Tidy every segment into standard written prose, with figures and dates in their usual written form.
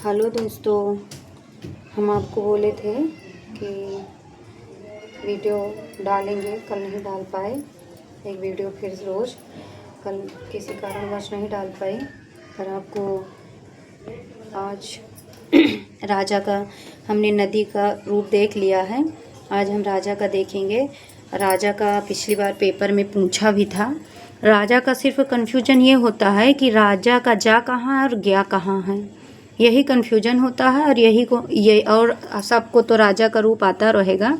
Hello दोस्तों, हम आपको बोले थे कि वीडियो डालेंगे, कल नहीं डाल पाए। एक वीडियो फिर रोज़, कल किसी कारणवश नहीं डाल पाई, पर आपको आज राजा का हमने नदी का रूप देख लिया है। आज हम राजा का देखेंगे। राजा का पिछली बार पेपर में पूछा भी था। राजा का सिर्फ कन्फ्यूजन ये होता है कि राजा का जा कहाँ है और गया कहाँ है, यही कन्फ्यूजन होता है। और और सबको तो राजा का रूप आता रहेगा,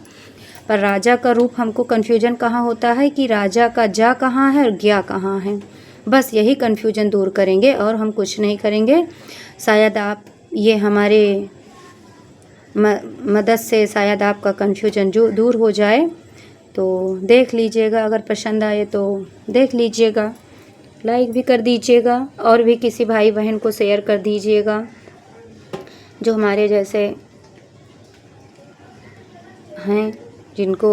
पर राजा का रूप हमको कन्फ्यूजन कहाँ होता है कि राजा का जा कहाँ है और गया कहाँ है। बस यही कन्फ्यूजन दूर करेंगे और हम कुछ नहीं करेंगे। शायद आप ये हमारे मदद से शायद आपका कन्फ्यूजन जो दूर हो जाए। तो देख लीजिएगा, अगर पसंद आए तो देख लीजिएगा, लाइक भी कर दीजिएगा और भी किसी भाई बहन को शेयर कर दीजिएगा जो हमारे जैसे हैं, जिनको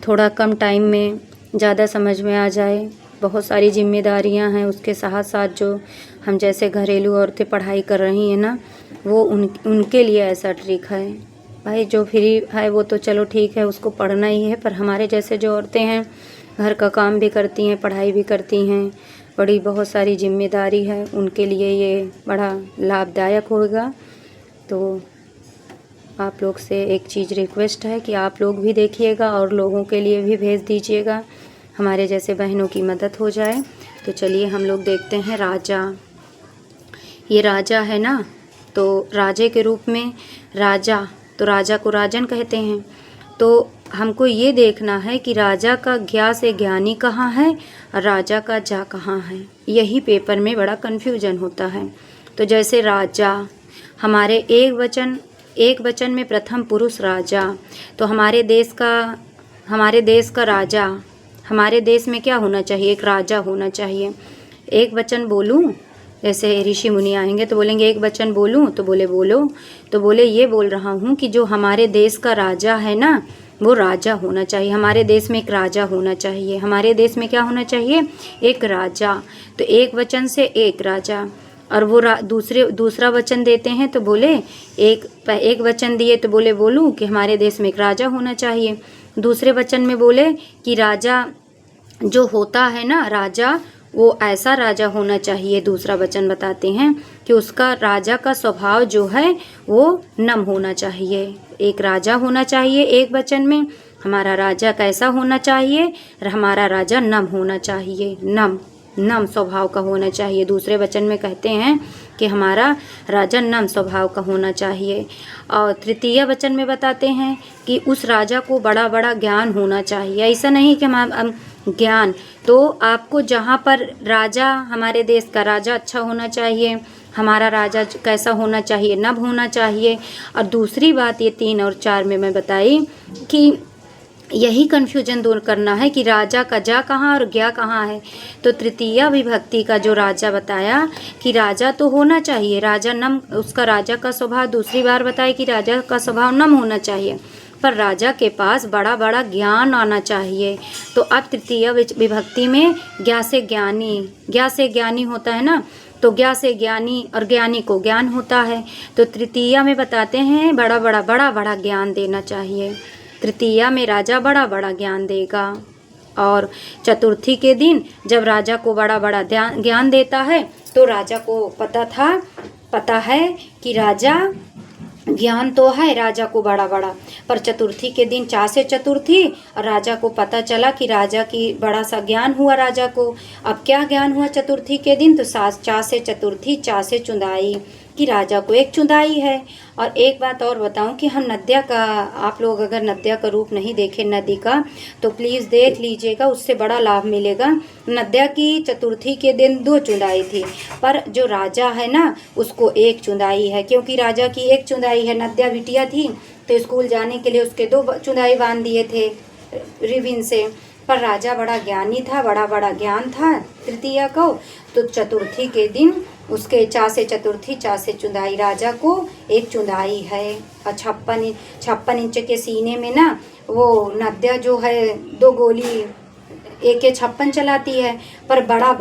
थोड़ा कम टाइम में ज़्यादा समझ में आ जाए। बहुत सारी जिम्मेदारियां हैं, उसके साथ साथ जो हम जैसे घरेलू औरतें पढ़ाई कर रही हैं ना, वो उनके लिए ऐसा ट्रिक है। भाई जो फ्री है वो तो चलो ठीक है, उसको पढ़ना ही है, पर हमारे जैसे जो औरतें हैं, घर का काम भी करती हैं, पढ़ाई भी करती हैं, बड़ी बहुत सारी जिम्मेदारी है, उनके लिए ये बड़ा लाभदायक होगा। तो आप लोग से एक चीज़ रिक्वेस्ट है कि आप लोग भी देखिएगा और लोगों के लिए भी भेज दीजिएगा, हमारे जैसे बहनों की मदद हो जाए। तो चलिए हम लोग देखते हैं राजा। ये राजा है ना, तो राजे के रूप में राजा, तो राजा को राजन कहते हैं। तो हमको ये देखना है कि राजा का ज्ञा से ज्ञानी कहाँ है और राजा का जा कहाँ है। यही पेपर में बड़ा कन्फ्यूजन होता है। तो जैसे राजा हमारे एक वचन में प्रथम पुरुष राजा, तो हमारे देश का राजा, हमारे देश में क्या होना चाहिए, एक राजा होना चाहिए। एक वचन बोलूं, जैसे ऋषि मुनि आएंगे तो बोलेंगे एक वचन बोलूं, तो बोले बोलो, तो बोले ये बोल रहा हूँ कि जो हमारे देश का राजा है ना, वो राजा होना चाहिए। हमारे देश में एक राजा होना चाहिए। हमारे देश में क्या होना चाहिए, एक राजा। तो एक वचन से एक राजा, और वो दूसरा वचन देते हैं तो बोले एक वचन दिए तो बोले बोलूं कि हमारे देश में एक राजा होना चाहिए। दूसरे वचन में बोले कि राजा जो होता है ना, राजा वो ऐसा राजा होना चाहिए। दूसरा वचन बताते हैं कि उसका राजा का स्वभाव जो है वो नम होना चाहिए। एक राजा होना चाहिए एक वचन में, हमारा राजा कैसा होना चाहिए, हमारा राजा नम होना चाहिए, नम स्वभाव का होना चाहिए। दूसरे वचन में कहते हैं कि हमारा राजा नम स्वभाव का होना चाहिए। और तृतीय वचन में बताते हैं कि उस राजा को बड़ा बड़ा ज्ञान होना चाहिए। ऐसा नहीं कि हम ज्ञान, तो आपको जहाँ पर राजा, हमारे देश का राजा अच्छा होना चाहिए, हमारा राजा कैसा होना चाहिए, नभ होना चाहिए। और दूसरी बात ये 3 और 4 में मैं बताई कि यही कन्फ्यूजन दूर करना है कि राजा का जा कहाँ और ज्ञा कहाँ है। तो तृतीया विभक्ति का जो राजा बताया कि राजा तो होना चाहिए, राजा नम, उसका राजा का स्वभाव दूसरी बार बताया कि राजा का स्वभाव नम होना चाहिए, पर राजा के पास बड़ा बड़ा ज्ञान आना चाहिए। तो अब तृतीय विभक्ति में ज्ञा से ज्ञानी होता है ना, तो ज्ञा से ज्ञानी और ज्ञानी को ज्ञान होता है। तो तृतीया में बताते हैं बड़ा बड़ा ज्ञान देना चाहिए। तृतीया में राजा बड़ा बड़ा ज्ञान देगा। और चतुर्थी के दिन जब राजा को बड़ा बड़ा ज्ञान देता है, तो राजा को पता है कि राजा ज्ञान तो है राजा को बड़ा बड़ा, पर चतुर्थी के दिन चा से चतुर्थी, और राजा को पता चला कि राजा की बड़ा सा ज्ञान हुआ राजा को। अब क्या ज्ञान हुआ चतुर्थी के दिन, तो चा से चतुर्थी, चा से चुंदाई, कि राजा को एक चुंदाई है। और एक बात और बताऊं कि हम नद्या का, आप लोग अगर नद्या का रूप नहीं देखे नदी का, तो प्लीज़ देख लीजिएगा, उससे बड़ा लाभ मिलेगा। नद्या की चतुर्थी के दिन 2 चुंदाई थी, पर जो राजा है ना उसको 1 चुंदाई है, क्योंकि राजा की 1 चुंदाई है। नद्या बिटिया थी तो स्कूल जाने के लिए उसके 2 चुंदाई बांध दिए थे रिबिन से, पर राजा बड़ा ज्ञानी था, बड़ा बड़ा ज्ञान था तृतीया को। तो चतुर्थी के दिन उसके चा से चतुर्थी, चा से चुंदाई, राजा को 1 चुंदाई है। और 56 इंच के सीने में ना वो नद्या जो है 2 गोली AK-56 चलाती है, पर बड़ा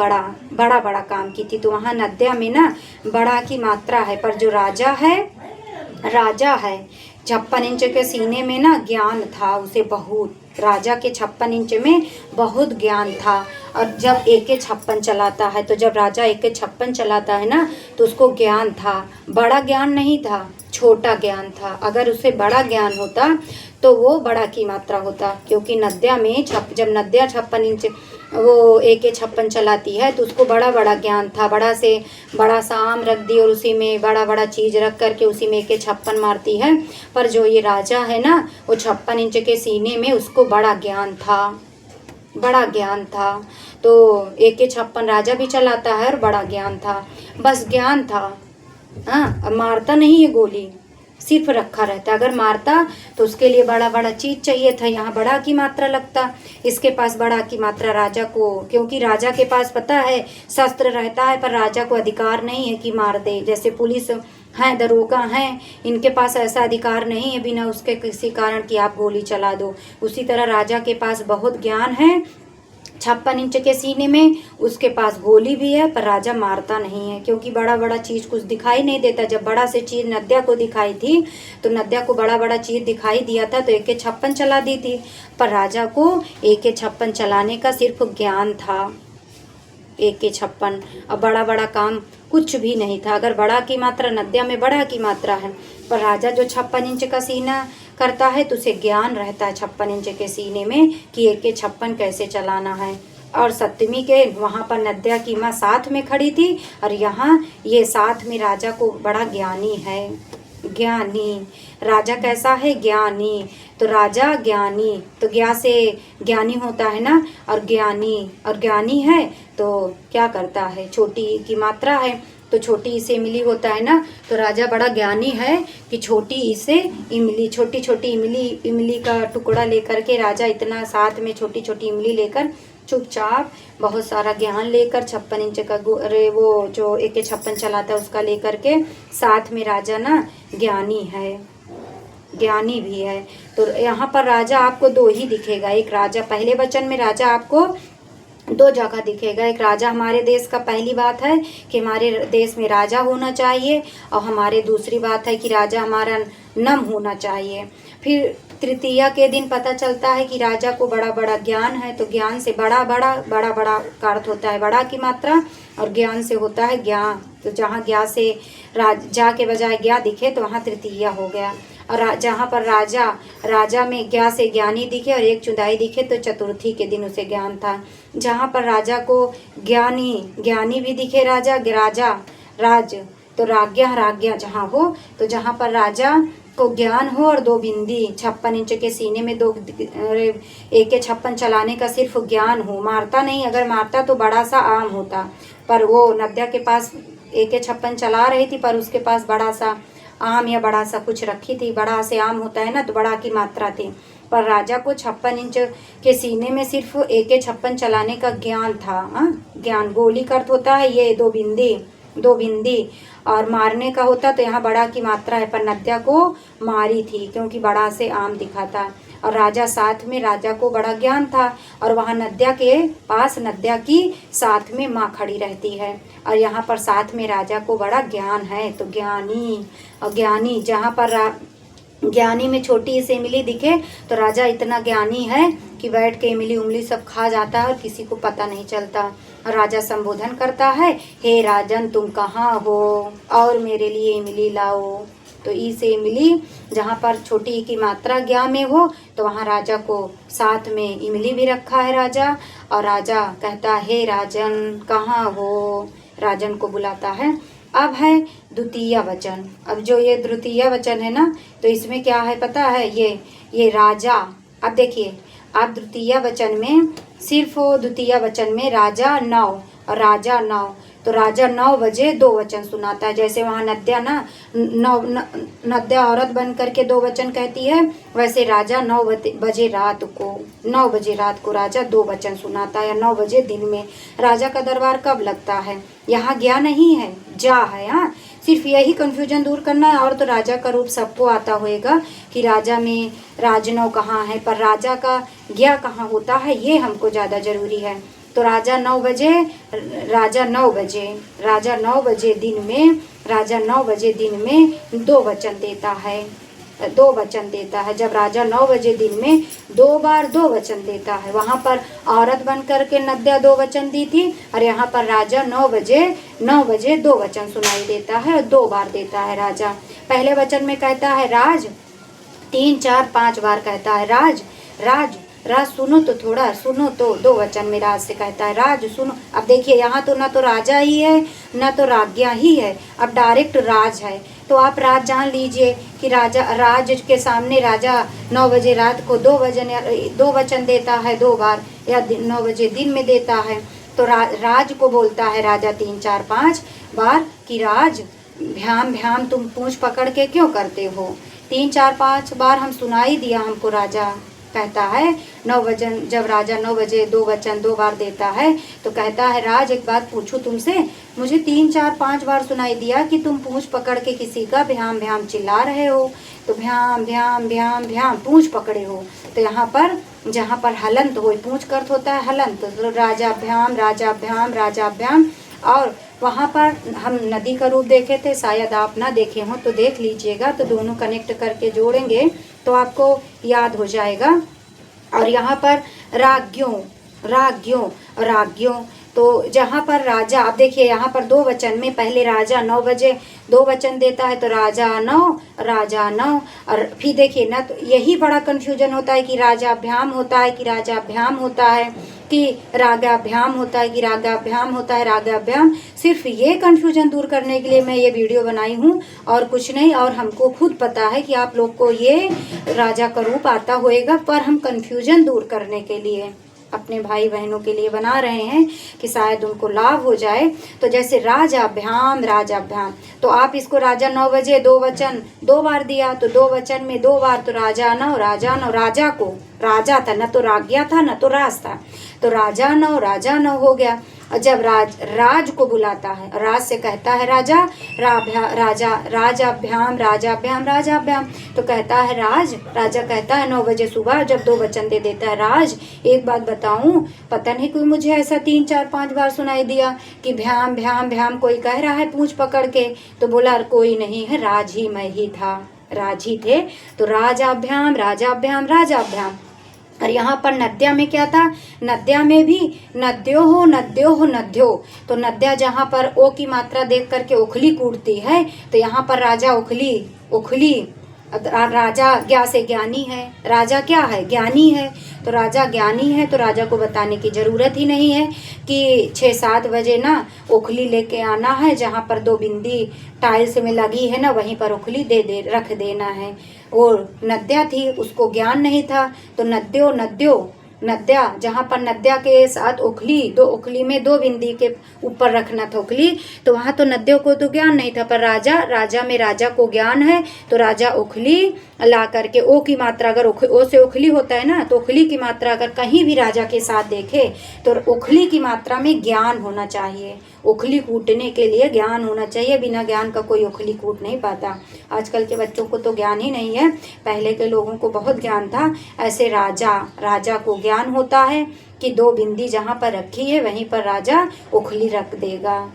बड़ा काम की थी। तो वहाँ नद्या में ना बड़ा की मात्रा है, पर जो राजा है 56 इंच के सीने में ना ज्ञान था उसे बहुत। राजा के 56 इंच में बहुत ज्ञान था। और जब AK-56 चलाता है, तो जब राजा AK-56 चलाता है ना, तो उसको ज्ञान था, बड़ा ज्ञान नहीं था, छोटा ज्ञान था। अगर उसे बड़ा ज्ञान होता तो वो बड़ा की मात्रा होता, क्योंकि नद्या में जब नद्या 56 इंच वो AK-56 चलाती है तो उसको बड़ा ज्ञान था। बड़ा सा आम रख दी और उसी में बड़ा चीज़ रख करके उसी में AK-56 मारती है। पर जो ये राजा है ना, वो 56 इंच के सीने में उसको बड़ा ज्ञान था। तो AK-56 राजा भी चलाता है और बड़ा ज्ञान था, बस ज्ञान था। हाँ, मारता नहीं है गोली, सिर्फ रखा रहता। अगर मारता तो उसके लिए बड़ा चीज़ चाहिए था, यहाँ बड़ा की मात्रा लगता। इसके पास बड़ा की मात्रा राजा को, क्योंकि राजा के पास पता है शस्त्र रहता है, पर राजा को अधिकार नहीं है कि मार दे। जैसे पुलिस हैं, दरोगा हैं, इनके पास ऐसा अधिकार नहीं है बिना उसके किसी कारण कि आप गोली चला दो। उसी तरह राजा के पास बहुत ज्ञान है 56 इंच के सीने में, उसके पास गोली भी है, पर राजा मारता नहीं है, क्योंकि बड़ा चीज़ कुछ दिखाई नहीं देता। जब बड़ा से चीज़ नद्या को दिखाई थी तो नद्या को बड़ा चीज़ दिखाई दिया था तो AK-56 चला दी थी, पर राजा को AK-56 चलाने का सिर्फ ज्ञान था। AK-56 अब बड़ा काम कुछ भी नहीं था। अगर बड़ा की मात्रा, नद्या में बड़ा की मात्रा है, पर राजा जो 56 इंच का सीना करता है तो उसे ज्ञान रहता है 56 इंच के सीने में कि AK-56 कैसे चलाना है। और सप्तमी के वहाँ पर नद्या की माँ साथ में खड़ी थी, और यहाँ ये साथ में राजा को बड़ा ज्ञानी है। ज्ञानी राजा कैसा है? ज्ञानी। तो राजा ज्ञानी, तो ज्ञा से ज्ञानी होता है ना, और ज्ञानी है तो क्या करता है? छोटी की मात्रा है तो छोटी ई से इमली होता है ना, तो राजा बड़ा ज्ञानी है कि छोटी ई से इमली, छोटी इमली का टुकड़ा लेकर के राजा इतना साथ में छोटी इमली लेकर चुपचाप बहुत सारा ज्ञान लेकर 56 इंच का वो जो AK-56 चलाता है उसका लेकर के साथ में राजा ना ज्ञानी है, ज्ञानी भी है। तो यहाँ पर राजा आपको दो ही दिखेगा। एक राजा, पहले वचन में राजा आपको दो जगह दिखेगा। एक राजा हमारे देश का, पहली बात है कि हमारे देश में राजा होना चाहिए, और हमारे दूसरी बात है कि राजा हमारा नम होना चाहिए। फिर तृतीया के दिन पता चलता है कि राजा को बड़ा ज्ञान है, तो ज्ञान से बड़ा का अर्थ होता है बड़ा की मात्रा, और ज्ञान से होता है ज्ञान। तो जहाँ ज्ञा से जा के बजाय ज्ञा दिखे तो वहाँ तृतीया हो गया। और जहाँ पर राजा में ज्ञा से ज्ञानी दिखे और एक चुदाई दिखे तो चतुर्थी के दिन उसे ज्ञान था। जहाँ पर राजा को ज्ञानी भी दिखे राज तो राज्ञा जहाँ हो, तो जहाँ पर राजा को ज्ञान हो और दो बिंदी 56 इंच के सीने में दो AK-56 चलाने का सिर्फ ज्ञान हो, मारता नहीं। अगर मारता तो बड़ा सा आम होता, पर वो नद्या के पास AK-56 चला रही थी, पर उसके पास बड़ा सा आम या बड़ा सा कुछ रखी थी। बड़ा से आम होता है ना, तो बड़ा की मात्रा थी। पर राजा को 56 इंच के सीने में सिर्फ AK-56 चलाने का ज्ञान था। ज्ञान, गोली का अर्थ होता है ये दो बिंदी, और मारने का होता तो यहाँ बड़ा की मात्रा है, पर नद्या को मारी थी क्योंकि बड़ा से आम दिखा था। और राजा साथ में, राजा को बड़ा ज्ञान था, और वहाँ नद्या के पास नद्या की साथ में माँ खड़ी रहती है, और यहाँ पर साथ में राजा को बड़ा ज्ञान है। तो ज्ञानी, और ज्ञानी जहाँ पर ज्ञानी में छोटी से इमली दिखे तो राजा इतना ज्ञानी है कि बैठ के इमली उमली सब खा जाता है और किसी को पता नहीं चलता। और राजा संबोधन करता है, हे राजन तुम कहाँ हो और मेरे लिए इमली लाओ। तो ई से इमली, जहाँ पर छोटी ई की मात्रा ज्ञा में हो तो वहाँ राजा को साथ में इमली भी रखा है राजा। और राजा कहता है, हे राजन कहाँ हो, राजन को बुलाता है। अब है द्वितीय वचन। अब जो ये तृतीय वचन है ना, तो इसमें क्या है पता है? ये राजा। अब देखिए, आप द्वितीय वचन में, सिर्फ द्वितीय वचन में राजा 9 और राजा 9, तो राजा 9 बजे 2 वचन सुनाता है। जैसे वहाँ नद्या ना नद्या औरत बन करके 2 वचन कहती है, वैसे राजा 9 बजे रात को राजा 2 वचन सुनाता है, या 9 बजे दिन में। राजा का दरबार कब लगता है? यहाँ ज्ञा नहीं है, जा है। हाँ, सिर्फ यही कन्फ्यूजन दूर करना है। और तो राजा का रूप सबको आता होएगा कि राजा में राजनव कहाँ है, पर राजा का ज्ञा कहाँ होता है, ये हमको ज़्यादा ज़रूरी है। तो राजा 9 बजे, राजा 9 बजे, राजा 9 बजे दिन में, राजा 9 बजे दिन में 2 वचन देता है, 2 वचन देता है। जब राजा 9 बजे दिन में 2 बार 2 वचन देता है, वहाँ पर औरत बन करके नद्या 2 वचन दी थी, और यहाँ पर राजा 9 बजे 2 वचन सुनाई देता है, और 2 बार देता है राजा। पहले वचन में कहता है राज, 3 4 5 बार कहता है राज, राज, राज सुनो तो, थोड़ा सुनो तो। 2 वचन में राज से कहता है राज सुनो। अब देखिए यहाँ तो ना तो राजा ही है ना तो राज्ञा ही है, अब डायरेक्ट राज है। तो आप राज जान लीजिए कि राजा, राज के सामने राजा 9 बजे रात को 2 वचन देता है 2 बार, या 9 बजे दिन में देता है। तो राज को बोलता है राजा 3 4 5 बार कि राज, भ्याम भ्याम तुम पूंछ पकड़ के क्यों करते हो। 3 4 5 बार हम सुनाई दिया हमको, राजा कहता है 9 वचन। जब राजा 9 बजे 2 वचन 2 बार देता है तो कहता है राज एक बात पूछूं तुमसे, मुझे 3 4 5 बार सुनाई दिया कि तुम पूंछ पकड़ के किसी का भ्याम भ्याम चिल्ला रहे हो, तो भ्याम भ्याम भ्याम भ्याम पूंछ पकड़े हो। तो यहाँ पर जहाँ पर हलंत हो, पूंछ का अर्थ होता है हलंत, तो राजा भ्याम राजा भ्याम राजा भ्याम। और वहाँ पर हम नदी का रूप देखे थे, शायद आप ना देखे हों तो देख लीजिएगा, तो दोनों कनेक्ट करके जोड़ेंगे तो आपको याद हो जाएगा। और यहाँ पर राज्ञों, राज्ञों, राज्ञों, तो जहाँ पर राजा, आप देखिए यहाँ पर 2 वचन में पहले राजा 9 बजे 2 वचन देता है, तो राजा 9, और फिर देखिए ना, तो यही बड़ा कन्फ्यूजन होता है कि राजाभ्याम होता है कि राजाभ्याम होता है कि रागाभ्याम होता है कि रागाभ्याम होता है, रागाभ्याम। सिर्फ ये कन्फ्यूजन दूर करने के लिए मैं ये वीडियो बनाई हूँ और कुछ नहीं। और हमको खुद पता है कि आप लोग को ये राजा का रूप आता होएगा, पर हम कन्फ्यूजन दूर करने के लिए अपने भाई बहनों के लिए बना रहे हैं कि शायद उनको लाभ हो जाए। तो जैसे राजाभ्याम, राजाभ्याम, तो आप इसको राजा 9 बजे 2 वचन 2 बार दिया, तो 2 वचन में 2 बार, तो राजा नौ, राजा को राजा था, न तो राज्ञा था न तो राज था, तो राजा नौ हो गया। और जब राज को बुलाता है, राज से कहता है राजा, राजाभ्याम राजाभ्याम राजाभ्याम, तो कहता है राजा कहता है 9 बजे सुबह जब 2 वचन दे देता है राज, एक बात बताऊं, पता नहीं क्यों मुझे ऐसा 3 4 5 बार सुनाई दिया कि भ्याम भ्याम भ्याम कोई कह रहा है पूंछ पकड़ के, तो बोला कोई नहीं है, राज ही मैं ही था, राज ही थे। तो राजाभ्याम राजाभ्याम राजाभ्याम। और यहाँ पर नद्या में क्या था, नद्या में भी नद्यो हो नद्यो, तो नद्या जहाँ पर ओ की मात्रा देख करके उखली कूटती है, तो यहाँ पर राजा उखली, राजा ज्ञा से ज्ञानी है, राजा क्या है, ज्ञानी है, तो राजा ज्ञानी है, तो राजा को बताने की ज़रूरत ही नहीं है कि 6 7 बजे ना उखली लेके आना है, जहाँ पर 2 बिंदी टाइल्स में लगी है ना, वहीं पर उखली रख देना है। और नद्या थी, उसको ज्ञान नहीं था, तो नद्या जहाँ पर नद्या के साथ उखली, 2 उखली में 2 बिंदी के ऊपर रखना था उखली, तो वहाँ तो नद्यों को तो ज्ञान नहीं था, पर राजा में राजा को ज्ञान है, तो राजा उखली ला करके, ओ की मात्रा अगर ओ से उखली होता है ना, तो उखली की मात्रा अगर कहीं भी राजा के साथ देखे तो उखली की मात्रा में ज्ञान होना चाहिए, उखली कूटने के लिए ज्ञान होना चाहिए, बिना ज्ञान का कोई उखली कूट नहीं पाता। आजकल के बच्चों को तो ज्ञान ही नहीं है, पहले के लोगों को बहुत ज्ञान था। ऐसे राजा को ज्ञान होता है कि 2 बिंदी जहाँ पर रखी है वहीं पर राजा उखली रख देगा।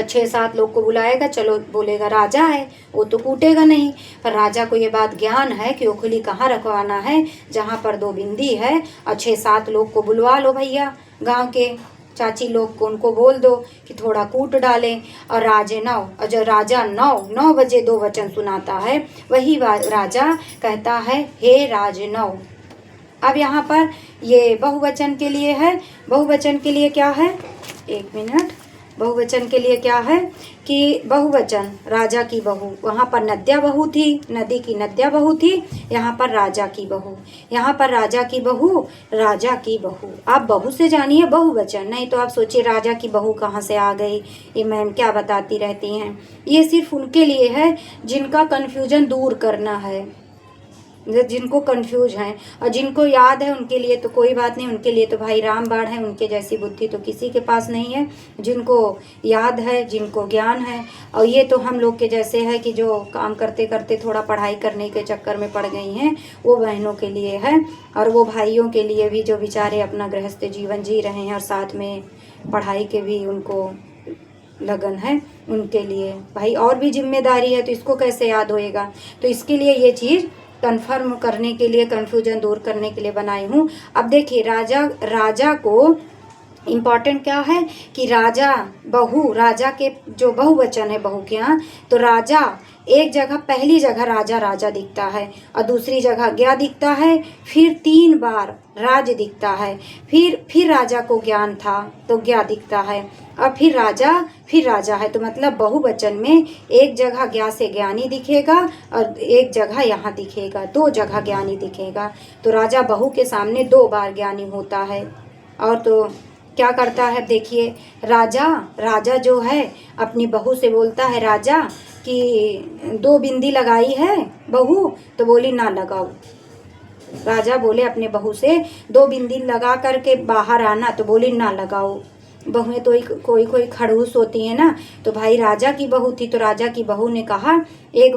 6 7 लोग को बुलाएगा, चलो बोलेगा राजा है, वो तो कूटेगा नहीं, पर राजा को ये बात ज्ञान है कि उखली कहाँ रखवाना है, जहाँ पर 2 बिंदी है। और 6 7 लोग को बुलवा लो भैया, गांव के चाची लोग को, उनको बोल दो कि थोड़ा कूट डालें। और और जो राजा 9 बजे 2 वचन सुनाता है, वही राजा कहता है हे राजनौ। अब यहाँ पर ये बहुवचन के लिए है, बहुवचन के लिए क्या है, 1 मिनट, बहुवचन के लिए क्या है कि बहुवचन राजा की बहू, वहाँ पर नद्या बहू थी, नदी की नद्या बहू थी, यहाँ पर राजा की बहू, यहाँ पर राजा की बहू, राजा की बहू। आप बहू से जानिए बहुवचन, नहीं तो आप सोचिए राजा की बहू कहाँ से आ गई, ये मैम क्या बताती रहती हैं। ये सिर्फ उनके लिए है जिनका कन्फ्यूजन दूर करना है, जिनको कंफ्यूज हैं, और जिनको याद है उनके लिए तो कोई बात नहीं, उनके लिए तो भाई रामबाण है, उनके जैसी बुद्धि तो किसी के पास नहीं है। जिनको याद है, जिनको ज्ञान है, और ये तो हम लोग के जैसे है कि जो काम करते करते थोड़ा पढ़ाई करने के चक्कर में पड़ गई हैं, वो बहनों के लिए है। और वो भाइयों के लिए भी जो बेचारे अपना गृहस्थ जीवन जी रहे हैं और साथ में पढ़ाई के भी उनको लगन है, उनके लिए भाई और भी जिम्मेदारी है, तो इसको कैसे याद होएगा। तो इसके लिए ये चीज़ कन्फर्म करने के लिए, कन्फ्यूजन दूर करने के लिए बनाई हूँ। अब देखिए राजा को इम्पॉर्टेंट क्या है कि राजा बहू, राजा के जो बहुवचन है बहू के यहाँ, तो राजा एक जगह, पहली जगह राजा राजा दिखता है, और दूसरी जगह ज्ञा दिखता है, फिर 3 बार राज दिखता है, फिर राजा को ज्ञान था तो ज्ञा दिखता है, और फिर राजा है। तो मतलब बहुवचन में एक जगह ज्ञा से ज्ञानी दिखेगा और एक जगह यहाँ दिखेगा, 2 जगह ज्ञानी दिखेगा। तो राजा बहू के सामने 2 बार ज्ञानी होता है। और तो क्या करता है, देखिए राजा जो है अपनी बहू से बोलता है, राजा कि 2 बिंदी लगाई है बहू, तो बोली ना लगाओ। राजा बोले अपने बहू से 2 बिंदी लगा करके बाहर आना, तो बोली ना लगाओ। बहुएं तो कोई खड़ूस होती है ना, तो भाई राजा की बहू थी, तो राजा की बहू ने कहा एक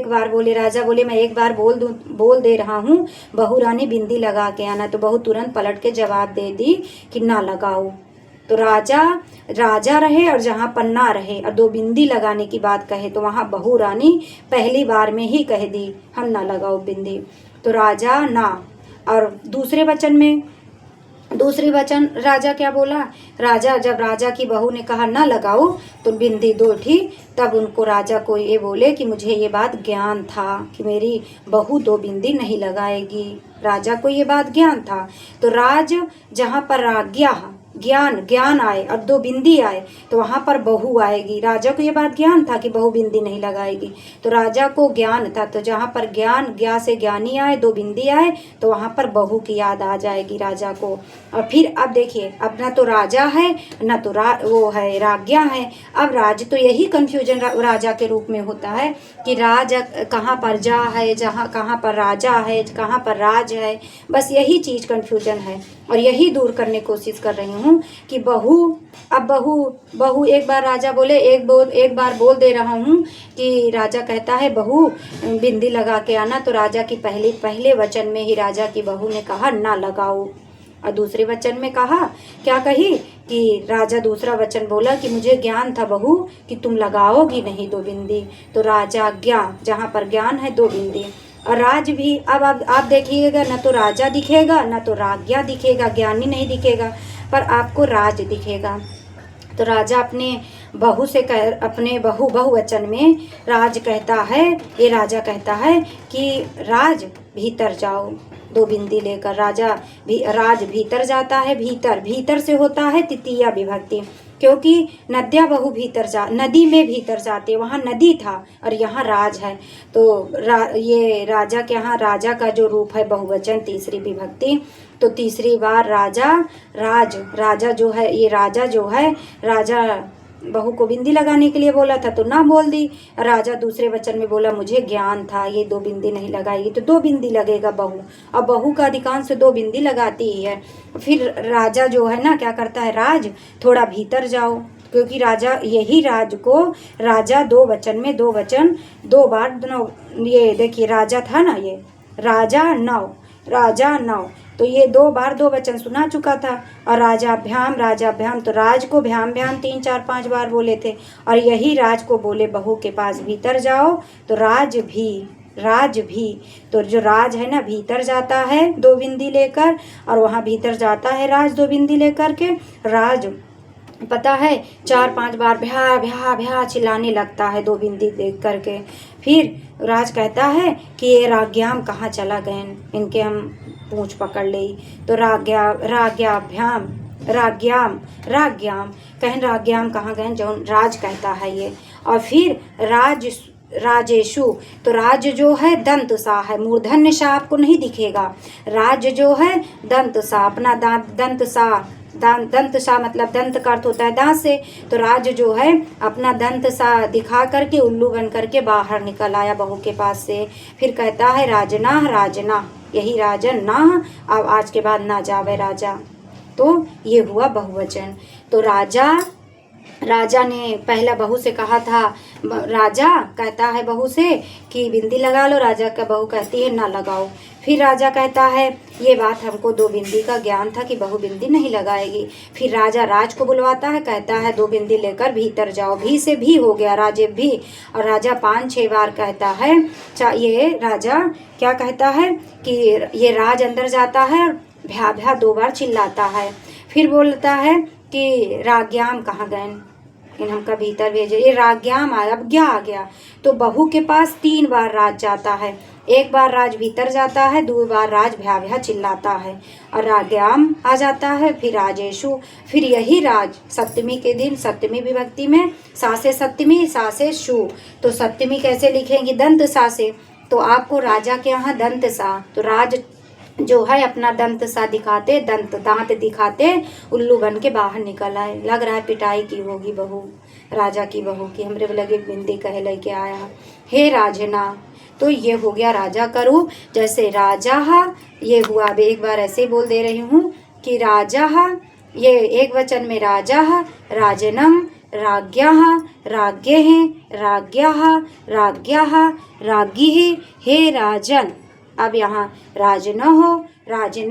बार बोले, राजा बोले मैं एक बार बोल दे रहा हूँ, बहू रानी बिंदी लगा के आना। तो बहू तुरंत पलट के जवाब दे दी कि ना लगाओ। तो राजा रहे और जहाँ पर ना रहे और 2 बिंदी लगाने की बात कहे, तो वहाँ बहू रानी पहली बार में ही कह दी हम ना लगाओ बिंदी। तो राजा ना, और दूसरे वचन राजा क्या बोला, जब राजा की बहू ने कहा ना लगाओ तो बिंदी 2 थी, तब उनको राजा को ये बोले कि मुझे ये बात ज्ञान था कि मेरी बहू 2 बिंदी नहीं लगाएगी। राजा को ये बात ज्ञान था। तो राज जहाँ पर राज्ञा ज्ञान आए और 2 बिंदी आए, तो वहाँ पर बहू आएगी। राजा को ये बात ज्ञान था कि बहू बिंदी नहीं लगाएगी, तो राजा को ज्ञान था। तो जहाँ पर ज्ञा से ज्ञानी आए, 2 बिंदी आए, तो वहाँ पर बहू की याद आ जाएगी राजा को। और फिर अब देखिए, अब ना तो राजा है ना तो वो है राज्ञा है। अब राज, तो यही कंफ्यूजन राजा के रूप में होता है कि राज कहाँ पर जा है, कहाँ पर राजा है, कहाँ पर राज है, बस यही चीज़ कंफ्यूजन है। और यही दूर करने की कोशिश कर रही हूँ कि बहू एक बार राजा बोले, एक बार बोल दे रहा हूँ कि राजा कहता है बहू बिंदी लगा के आना, तो राजा की पहले वचन में ही राजा की बहू ने कहा ना लगाओ, और दूसरे वचन में कहा क्या कही कि राजा दूसरा वचन बोला कि मुझे ज्ञान था बहू कि तुम लगाओगी नहीं 2 बिंदी। तो राजा ज्ञा, जहाँ पर ज्ञान है 2 बिंदी। और राज भी, अब आप देखिएगा, ना तो राजा दिखेगा ना तो राज्ञा दिखेगा, ज्ञानी नहीं दिखेगा, पर आपको राज दिखेगा। तो राजा अपने बहुवचन में राज कहता है, ये राजा कहता है कि राज भीतर जाओ, 2 बिंदी लेकर राज भीतर जाता है। भीतर से होता है तृतीया विभक्ति, क्योंकि नद्या बहु नदी में भीतर जाते, वहाँ नदी था और यहाँ राज है। तो ये राजा के यहाँ राजा का जो रूप है बहुवचन, तीसरी विभक्ति। तो तीसरी बार राजा जो है, ये राजा जो है, राजा बहू को बिंदी लगाने के लिए बोला था तो ना बोल दी। राजा दूसरे वचन में बोला मुझे ज्ञान था ये 2 बिंदी नहीं लगाएगी, तो 2 बिंदी लगेगा बहू। अब बहू का अधिकांश 2 बिंदी लगाती ही है। फिर राजा जो है ना क्या करता है, राज थोड़ा भीतर जाओ, क्योंकि राजा, यही राज को राजा 2 वचन में 2 वचन 2 बार, ये देखिए राजा था ना, ये राजा नौ, तो ये 2 बार 2 वचन सुना चुका था। और राजाभ्याम, तो राज को भ्याम 3 4 5 बार बोले थे, और यही राज को बोले बहू के पास भीतर जाओ, तो राज भी, तो जो राज है ना भीतर जाता है 2 बिंदी लेकर, और वहाँ भीतर जाता है राज 2 बिंदी लेकर के। राज पता है 4 5 बार भ्या भ्या भ्या चिल्लाने लगता है 2 बिंदी देख करके। फिर राज कहता है कि ये राज्ञाम कहाँ चला गए, इनके हम पूंछ पकड़ ली। तो राज्ञाम राज्ञाम कहाँ गए, जो राज कहता है ये। और फिर राजेशु, तो राज जो है दंत सा है, मूर्धन्य सा आपको नहीं दिखेगा। राज जो है दंत सा, अपना दंत सा दंत सा मतलब दंत का अर्थ होता है दांत से। तो राज जो है अपना दंत सा दिखा करके उल्लू बन करके बाहर निकल आया बहू के पास से। फिर कहता है राजना राजना, यही राजन ना, अब आज के बाद ना जावे राजा। तो ये हुआ बहुवचन। तो राजा ने पहला बहू से कहा था, राजा कहता है बहू से कि बिंदी लगा लो, राजा का बहू कहती है ना लगाओ। फिर राजा कहता है ये बात हमको 2 बिंदी का ज्ञान था कि बहू बिंदी नहीं लगाएगी। फिर राजा राज को बुलवाता है, कहता है 2 बिंदी लेकर भीतर जाओ। भी से भी हो गया राजेब भी। और राजा 5-6 बार कहता है, ये राजा क्या कहता है कि ये राज अंदर जाता है और भ्या भ्या 2 बार चिल्लाता है। फिर बोलता है कि राग्याम कहाँ गए, इन हमका भीतर भेजे। ये राग्याम आया, अब क्या आ गया। तो बहू के पास 3 बार राज जाता है, 1 बार राज भीतर जाता है, 2 बार राज भ्या भ्या चिल्लाता है और राग्याम आ जाता है। फिर राजेशु, फिर यही राज सप्तमी के दिन, सप्तमी विभक्ति में सा से सप्तमी, सा से शु। तो सप्तमी कैसे लिखेंगी, दंत सा से। तो आपको राजा के यहाँ दंत सा, तो राज जो है अपना दंत सा दिखाते, दांत दिखाते उल्लू बन के बाहर निकल आए। लग रहा है पिटाई की होगी बहू, राजा की बहू की। हमरे लगे बिंदी कहे लेके आया, हे राजना। तो ये हो गया राजा का रूप। जैसे राजा ये हुआ, अब एक बार ऐसे ही बोल दे रही हूँ कि राजा, ये एक वचन में राजा, राजनम, राज्ञा, राज्ञे, राज्ञा, राज्ञा, राज्ञी, हे राजन। अब यहाँ राजन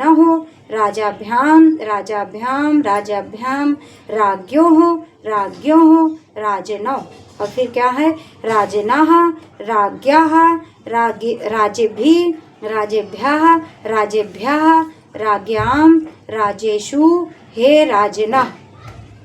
हो, राजाभ्याम, राजाभ्याम, राजाभ्याम, राज्ञो हो, राजनौ। और फिर क्या है, राजनाः, राज्ञाः, राजेभि, राजेभ्यः, राजेभ्यः, राज्ञाम, राजेषु, हे राजनः।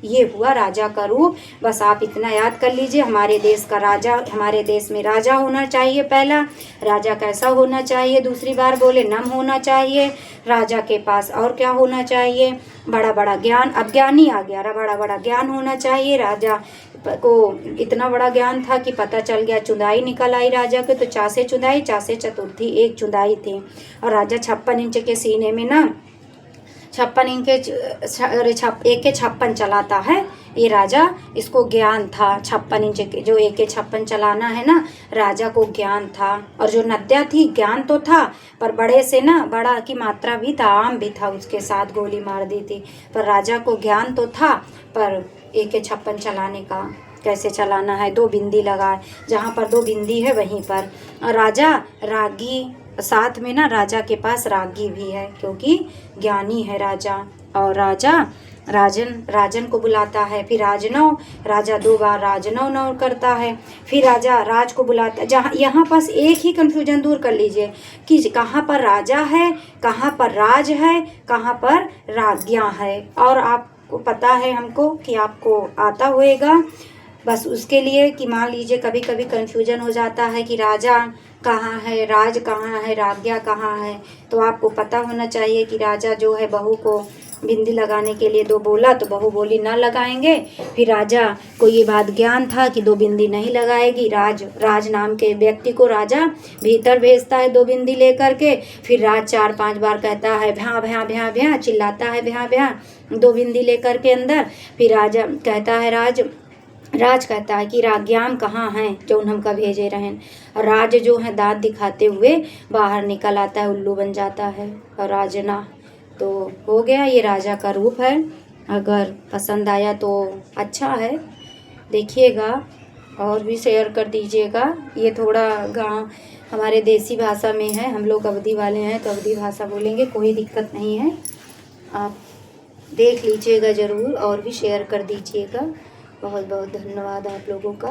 ये हुआ राजा का रूप। बस आप इतना याद कर लीजिए, हमारे देश का राजा, हमारे देश में राजा होना चाहिए। पहला राजा कैसा होना चाहिए, दूसरी बार बोले नम होना चाहिए। राजा के पास और क्या होना चाहिए, बड़ा बड़ा ज्ञान। अब ज्ञानी आ गया, बड़ा बड़ा ज्ञान होना चाहिए। राजा को इतना बड़ा ज्ञान था कि पता चल गया, चुंदाई निकल आई राजा के, तो चासे चुंदाई, चासे चतुर्थी, 1 चुंदाई थी। और राजा 56 इंच के सीने में ना 56 इंच के 1 के 56 चलाता है ये राजा। इसको ज्ञान था 56 इंच के, जो 1 के 56 चलाना है ना, राजा को ज्ञान था। और जो नद्या थी, ज्ञान तो था पर बड़े से ना बड़ा की मात्रा भी था, आम भी था, उसके साथ गोली मार दी थी। पर राजा को ज्ञान तो था, पर 1 के 56 चलाने का कैसे चलाना है, 2 बिंदी लगाए, जहाँ पर 2 बिंदी है वहीं पर। और राजा रागी, साथ में ना राजा के पास रागी भी है, क्योंकि ज्ञानी है राजा। और राजा राजन को बुलाता है। फिर राजनौ, राजा 2 बार राजनौ नौ करता है। फिर राजा राज को बुलाता है। जहाँ यहाँ पास एक ही कंफ्यूजन दूर कर लीजिए कि कहाँ पर राजा है, कहाँ पर राज है, कहाँ पर राज्ञा है। और आपको पता है हमको कि आपको आता होएगा, बस उसके लिए कि मान लीजिए कभी कभी कंफ्यूजन हो जाता है कि राजा कहाँ है, राज कहाँ है, राज्ञा कहाँ है। तो आपको पता होना चाहिए कि राजा जो है बहू को बिंदी लगाने के लिए 2 बोला, तो बहू बोली ना लगाएंगे। फिर राजा को ये बात ज्ञान था कि 2 बिंदी नहीं लगाएगी। राज नाम के व्यक्ति को राजा भीतर भेजता है 2 बिंदी लेकर के। फिर राज 4-5 बार कहता है भ्या भ्या भ्या भ्या, चिल्लाता है भ्या भ्या 2 बिंदी लेकर के अंदर। फिर राजा कहता है, राज कहता है कि राज्ञाम कहाँ हैं, जो हमका भेजे रहें। और राज जो है दांत दिखाते हुए बाहर निकल आता है, उल्लू बन जाता है। और राजना तो हो गया, ये राजा का रूप है। अगर पसंद आया तो अच्छा है, देखिएगा और भी शेयर कर दीजिएगा। ये थोड़ा गांव हमारे देसी भाषा में है, हम लोग अवधी वाले हैं तो अवधी भाषा बोलेंगे, कोई दिक्कत नहीं है। आप देख लीजिएगा ज़रूर और भी शेयर कर दीजिएगा। बहुत बहुत धन्यवाद आप लोगों का।